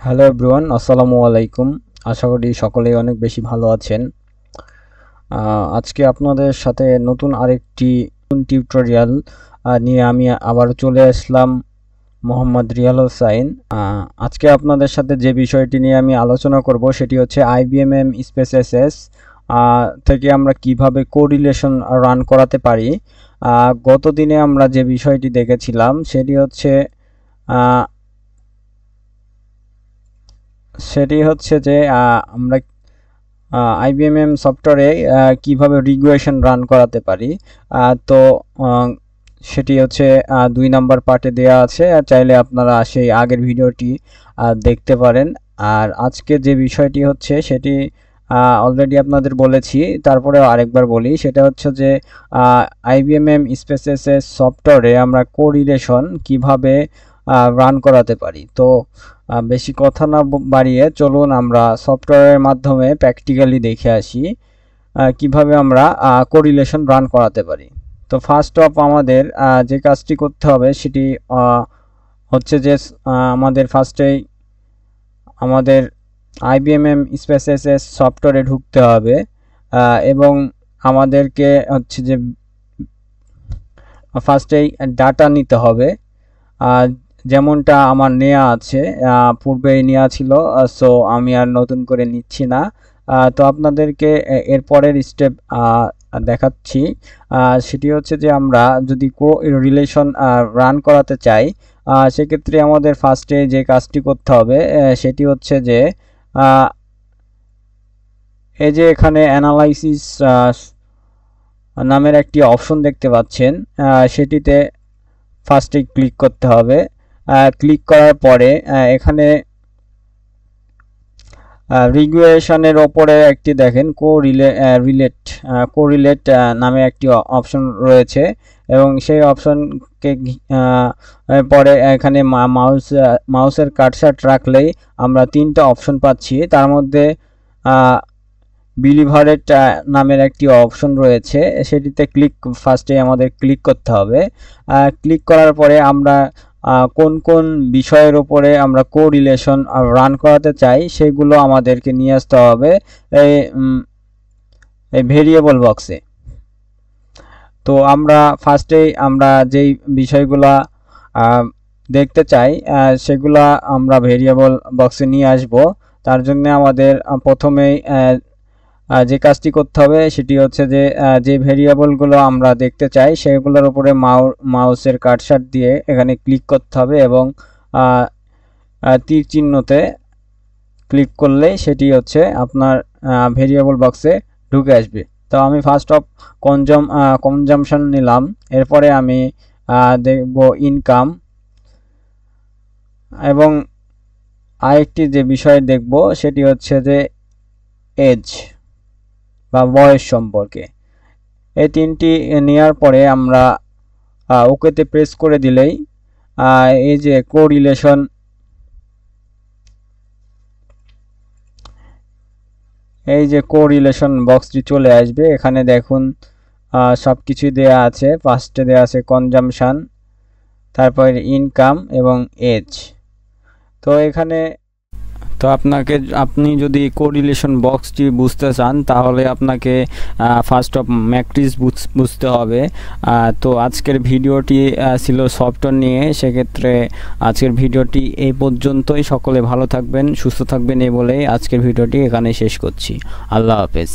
Hello everyone, আসসালামু আলাইকুম। আশা করি সকলেই অনেক বেশি ভালো আছেন। আজকে আপনাদের সাথে নতুন আরেকটি টিউটোরিয়াল নিয়ে আমি আবার চলে আসলাম, মোহাম্মদ রিয়াল হোসাইন। আজকে আপনাদের সাথে যে বিষয়টি নিয়ে আমি আলোচনা করব সেটি হচ্ছে IBM স্পেসেস থেকে আমরা কিভাবে কোরিলেশন রান করাতে পারি। গত দিনে আমরা যে বিষয়টি দেখেছিলাম সেটি হচ্ছে যে আমরা IBM সফটওয়্যারে কিভাবে রিগ্রেশন রান করাতে পারি। তো সেটি হচ্ছে 2 নাম্বার পার্টে দেয়া আছে, চাইলে আপনারা সেই আগের ভিডিওটি দেখতে পারেন। আর আজকে যে বিষয়টি হচ্ছে সেটি অলরেডি আপনাদের বলেছি, তারপরে আরেকবার বলি। সেটা হচ্ছে যে IBM স্পেসেসের সফটওয়্যারে আমরা কোরিলেশন কিভাবে রান করাতে পারি। তো বেশি কথা না বাড়িয়ে চলুন আমরা সফটওয়্যারের মাধ্যমে প্র্যাকটিক্যালি দেখে আসি কিভাবে আমরা কোরিলেশন রান করাতে পারি। তো ফার্স্ট অফ আমাদের যে কাজটি করতে হবে সেটি হচ্ছে যে আমাদের ফার্স্টেই আমাদের IBM স্পেসেসের সফটওয়্যারে ঢুকতে হবে এবং আমাদেরকে হচ্ছে যে ফার্স্টেই ডাটা নিতে হবে, যেমনটা আমার নেওয়া আছে, পূর্বেই নেওয়া ছিল। সো আমি আর নতুন করে নিচ্ছি না। তো আপনাদেরকে এরপরের স্টেপ দেখাচ্ছি। সেটি হচ্ছে যে আমরা যদি রিলেশন রান করাতে চাই, সেক্ষেত্রে আমাদের ফার্স্টে যে কাজটি করতে হবে সেটি হচ্ছে যে এই যে এখানে অ্যানালাইসিস নামের একটি অপশন দেখতে পাচ্ছেন, সেটিতে ফার্স্টে ক্লিক করতে হবে। ক্লিক করার পরে এখানে রিগ্রেশনের ওপরে একটি দেখেন কোরিলেট নামে একটি অপশন রয়েছে এবং সেই অপশনকে পরে এখানে মাউসের কার্সার রাখলেই আমরা 3টা অপশন পাচ্ছি। তার মধ্যে বিলিভারেট নামের একটি অপশন রয়েছে, সেটিতে ফার্স্টে আমাদের ক্লিক করতে হবে। ক্লিক করার পরে আমরা কোন কোন বিষয়ের উপরে আমরা কোরিলেশন রান করাতে চাই সেগুলো আমাদেরকে নিয়ে আসতে হবে এই ভেরিয়েবল বক্সে। তো আমরা ফার্স্টেই আমরা যেই বিষয়গুলা দেখতে চাই সেগুলা আমরা ভেরিয়েবল বক্সে নিয়ে আসব। তার জন্য আমাদের প্রথমেই যে কাজটি করতে হবে সেটি হচ্ছে যে ভেরিয়েবলগুলো আমরা দেখতে চাই সেগুলোর উপরে মাউসের কার্সার দিয়ে এখানে ক্লিক করতে হবে এবং তীর চিহ্নতে ক্লিক করলে সেটি হচ্ছে আপনার ভেরিয়েবল বক্সে ঢুকে আসবে। তো আমি ফার্স্ট অফ কনজাম্পশন নিলাম, এরপরে আমি দেখব ইনকাম এবং আরেকটি যে বিষয় দেখব সেটি হচ্ছে যে এজ বা বয়স সম্পর্কে। এই 3টি নেওয়ার পরে আমরা ওকেতে প্রেস করে দিলেই এই যে কোরিলেশন বক্সটি চলে আসবে। এখানে দেখুন সব কিছুই দেয়া আছে। ফার্স্টে দেয়া আছে কনজাম্পশন, তারপর ইনকাম এবং এজ। তো এখানে আপনি যদি কোরিলেশন বক্সটি বুঝতে চান তাহলে আপনাকে ফার্স্ট অফ ম্যাট্রিক্স বুঝতে হবে। তো আজকের ভিডিওটি ছিল সফটওয়্যার নিয়ে, সেক্ষেত্রে আজকের ভিডিওটি এই পর্যন্তই। সকলে ভালো থাকবেন, সুস্থ থাকবেন এই বলেই আজকের ভিডিওটি এখানে শেষ করছি। আল্লাহ হাফেজ।